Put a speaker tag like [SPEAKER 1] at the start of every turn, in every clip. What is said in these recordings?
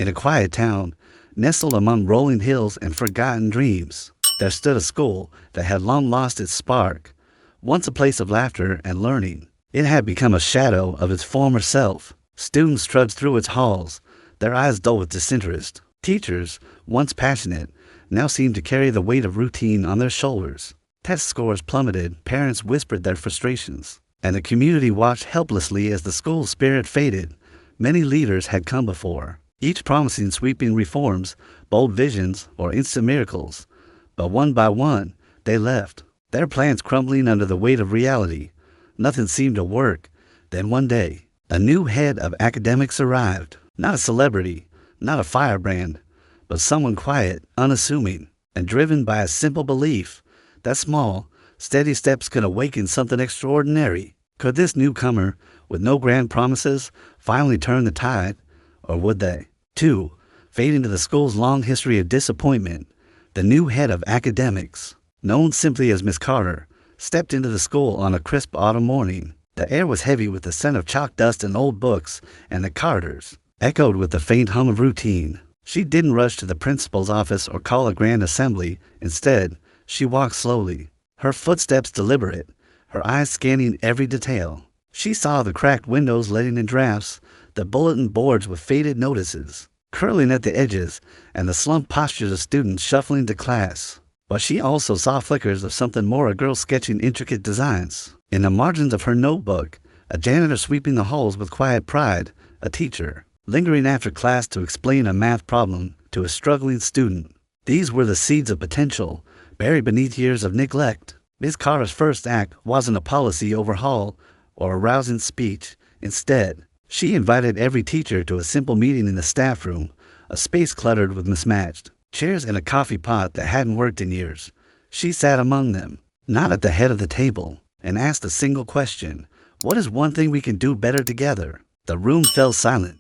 [SPEAKER 1] In a quiet town, nestled among rolling hills and forgotten dreams, there stood a school that had long lost its spark. Once a place of laughter and learning, it had become a shadow of its former self. Students trudged through its halls, their eyes dull with disinterest. Teachers, once passionate, now seemed to carry the weight of routine on their shoulders. Test scores plummeted, parents whispered their frustrations, and the community watched helplessly as the school's spirit faded. Many leaders had come before, each promising sweeping reforms, bold visions, or instant miracles. But one by one, they left, their plans crumbling under the weight of reality. Nothing seemed to work. Then one day, a new head of academics arrived. Not a celebrity, not a firebrand, but someone quiet, unassuming, and driven by a simple belief that small, steady steps could awaken something extraordinary. Could this newcomer, with no grand promises, finally turn the tide? Or would they, too, fade into the school's long history of disappointment? The new head of academics, known simply as Miss Carter, stepped into the school on a crisp autumn morning. The air was heavy with the scent of chalk dust and old books, and the Carters echoed with the faint hum of routine. She didn't rush to the principal's office or call a grand assembly. Instead, she walked slowly, her footsteps deliberate, her eyes scanning every detail. She saw the cracked windows letting in drafts, the bulletin boards with faded notices curling at the edges, and the slumped postures of students shuffling to class. But she also saw flickers of something more, a girl sketching intricate designs. In the margins of her notebook, a janitor sweeping the halls with quiet pride, a teacher lingering after class to explain a math problem to a struggling student. These were the seeds of potential, buried beneath years of neglect. Miss Carter's first act wasn't a policy overhaul or a rousing speech. Instead, she invited every teacher to a simple meeting in the staff room, a space cluttered with mismatched chairs and a coffee pot that hadn't worked in years. She sat among them, not at the head of the table, and asked a single question: what is one thing we can do better together? The room fell silent.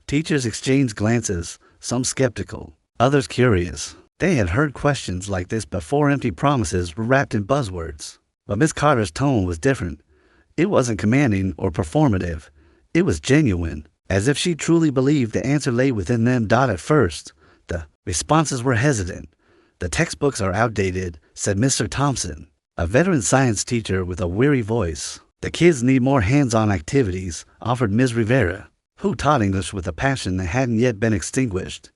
[SPEAKER 1] Teachers exchanged glances, some skeptical, others curious. They had heard questions like this before, empty promises were wrapped in buzzwords. But Miss Carter's tone was different. It wasn't commanding or performative. It was genuine, as if she truly believed the answer lay within them. At first, the responses were hesitant. The textbooks are outdated, said Mr. Thompson, a veteran science teacher with a weary voice. The kids need more hands-on activities, offered Ms. Rivera, who taught English with a passion that hadn't yet been extinguished.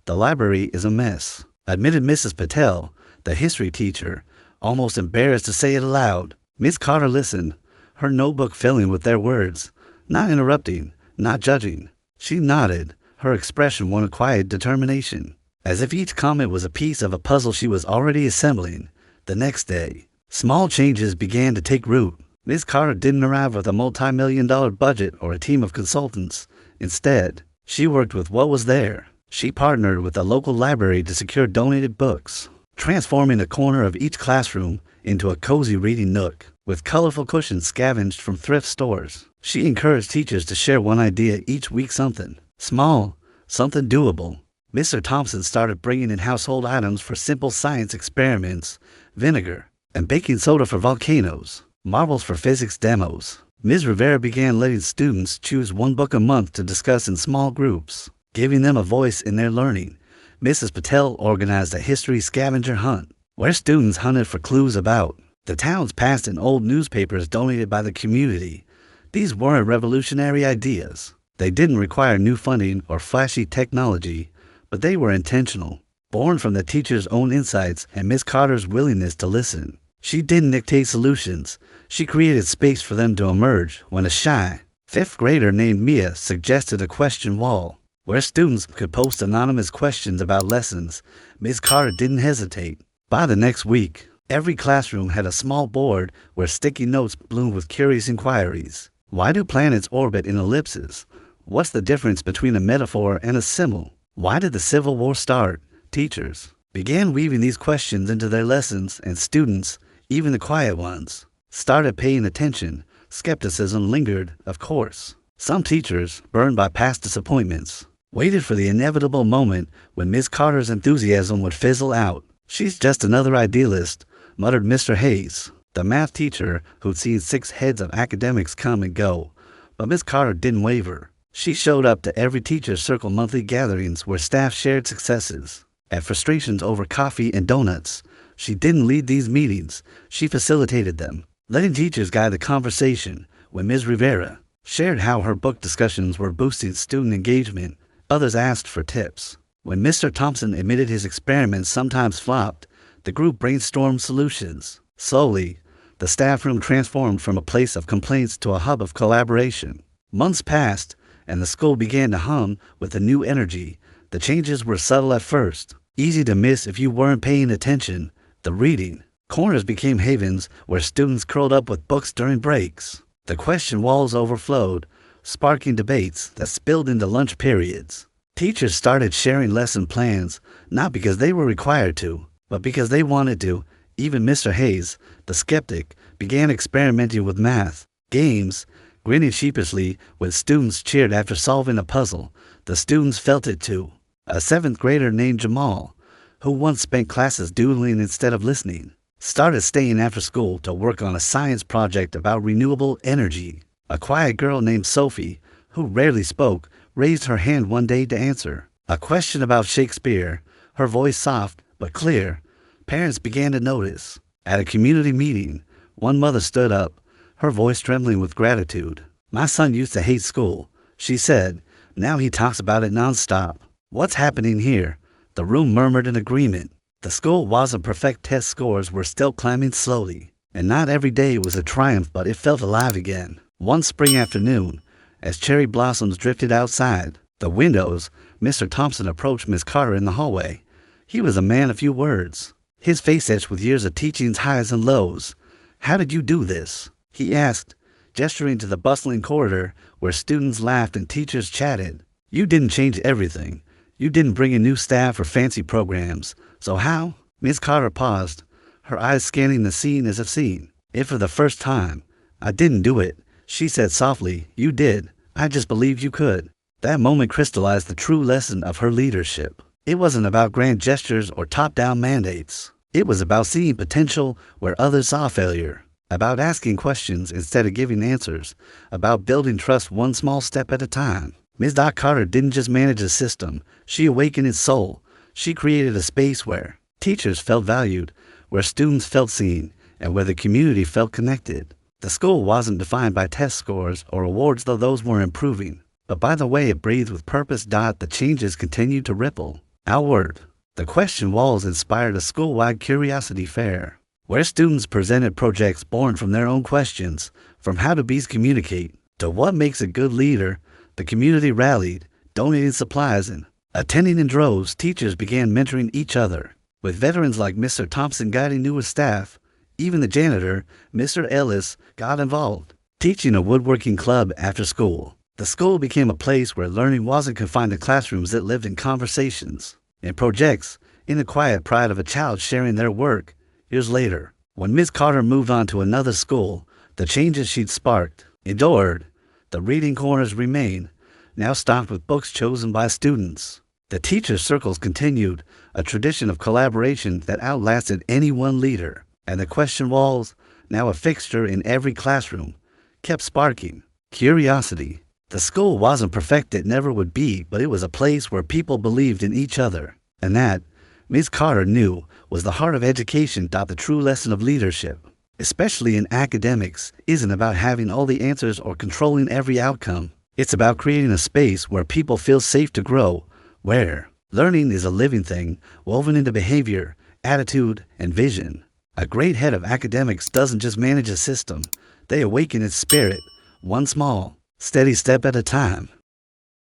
[SPEAKER 1] The library is a mess, admitted Mrs. Patel, the history teacher, almost embarrassed to say it aloud. Miss Carter listened, her notebook filling with their words, not interrupting, not judging. She nodded, her expression one of quiet determination, as if each comment was a piece of a puzzle she was already assembling. The next day, small changes began to take root. Miss Carter didn't arrive with a multi-million-dollar budget or a team of consultants. Instead, she worked with what was there. She partnered with a local library to secure donated books, transforming a corner of each classroom into a cozy reading nook, with colorful cushions scavenged from thrift stores. She encouraged teachers to share one idea each week, something small, something doable. Mr. Thompson started bringing in household items for simple science experiments, vinegar and baking soda for volcanoes, marbles for physics demos. Ms. Rivera began letting students choose one book a month to discuss in small groups, giving them a voice in their learning. Mrs. Patel organized a history scavenger hunt, where students hunted for clues about the town's past in old newspapers donated by the community. These weren't revolutionary ideas. They didn't require new funding or flashy technology, but they were intentional, born from the teacher's own insights and Miss Carter's willingness to listen. She didn't dictate solutions. She created space for them to emerge. When a shy fifth grader named Mia suggested a question wall, where students could post anonymous questions about lessons, Miss Carter didn't hesitate. By the next week, every classroom had a small board where sticky notes bloomed with curious inquiries. Why do planets orbit in ellipses? What's the difference between a metaphor and a symbol? Why did the Civil War start? Teachers began weaving these questions into their lessons, and students, even the quiet ones, started paying attention. Skepticism lingered, of course. Some teachers, burned by past disappointments, waited for the inevitable moment when Miss Carter's enthusiasm would fizzle out. "She's just another idealist," muttered Mr. Hayes, the math teacher who'd seen 6 heads of academics come and go. But Miss Carter didn't waver. She showed up to every teacher's circle monthly gatherings where staff shared successes. At frustrations over coffee and donuts, she didn't lead these meetings, she facilitated them, letting teachers guide the conversation. When Ms. Rivera shared how her book discussions were boosting student engagement, others asked for tips. When Mr. Thompson admitted his experiments sometimes flopped, the group brainstormed solutions. Slowly, the staff room transformed from a place of complaints to a hub of collaboration. Months passed, and the school began to hum with a new energy. The changes were subtle at first, easy to miss if you weren't paying attention. The reading corners became havens where students curled up with books during breaks. The question walls overflowed, sparking debates that spilled into lunch periods. Teachers started sharing lesson plans, not because they were required to, but because they wanted to. Even Mr. Hayes, the skeptic, began experimenting with math, games, grinning sheepishly when students cheered after solving a puzzle. The students felt it too. A seventh grader named Jamal, who once spent classes doodling instead of listening, started staying after school to work on a science project about renewable energy. A quiet girl named Sophie, who rarely spoke, raised her hand one day to answer a question about Shakespeare, her voice soft but clear. Parents began to notice. At a community meeting, one mother stood up, her voice trembling with gratitude. "My son used to hate school," she said. "Now he talks about it nonstop." "What's happening here?" The room murmured in agreement. The school wasn't perfect, test scores were still climbing slowly, and not every day was a triumph, but it felt alive again. One spring afternoon, as cherry blossoms drifted outside the windows, Mr. Thompson approached Miss Carter in the hallway. He was a man of few words, his face etched with years of teaching's highs and lows. "How did you do this?" he asked, gesturing to the bustling corridor where students laughed and teachers chatted. "You didn't change everything. You didn't bring in new staff or fancy programs. So how?" Miss Carter paused, her eyes scanning the scene as if seeing it for the first time. "I didn't do it," she said softly. "You did. I just believed you could." That moment crystallized the true lesson of her leadership. It wasn't about grand gestures or top-down mandates. It was about seeing potential where others saw failure, about asking questions instead of giving answers, about building trust one small step at a time. Ms. Doc Carter didn't just manage a system, she awakened its soul. She created a space where teachers felt valued, where students felt seen, and where the community felt connected. The school wasn't defined by test scores or awards, though those were improving, but by the way it breathed with purpose. The changes continued to ripple outward. The question walls inspired a school-wide curiosity fair, where students presented projects born from their own questions, from how do bees communicate to what makes a good leader. The community rallied, donating supplies and attending in droves. Teachers began mentoring each other, with veterans like Mr. Thompson guiding newer staff. Even the janitor, Mr. Ellis, got involved, teaching a woodworking club after school. The school became a place where learning wasn't confined to classrooms, it lived in conversations, in projects, in the quiet pride of a child sharing their work. Years later, when Miss Carter moved on to another school, the changes she'd sparked endured. The reading corners remained, now stocked with books chosen by students. The teacher circles continued, a tradition of collaboration that outlasted any one leader. And the question walls, now a fixture in every classroom, kept sparking curiosity. The school wasn't perfect, it never would be, but it was a place where people believed in each other. And that, Ms. Carter knew, was the heart of education. The true lesson of leadership, especially in academics, isn't about having all the answers or controlling every outcome. It's about creating a space where people feel safe to grow, where learning is a living thing, woven into behavior, attitude, and vision. A great head of academics doesn't just manage a system, they awaken its spirit, one small, steady step at a time.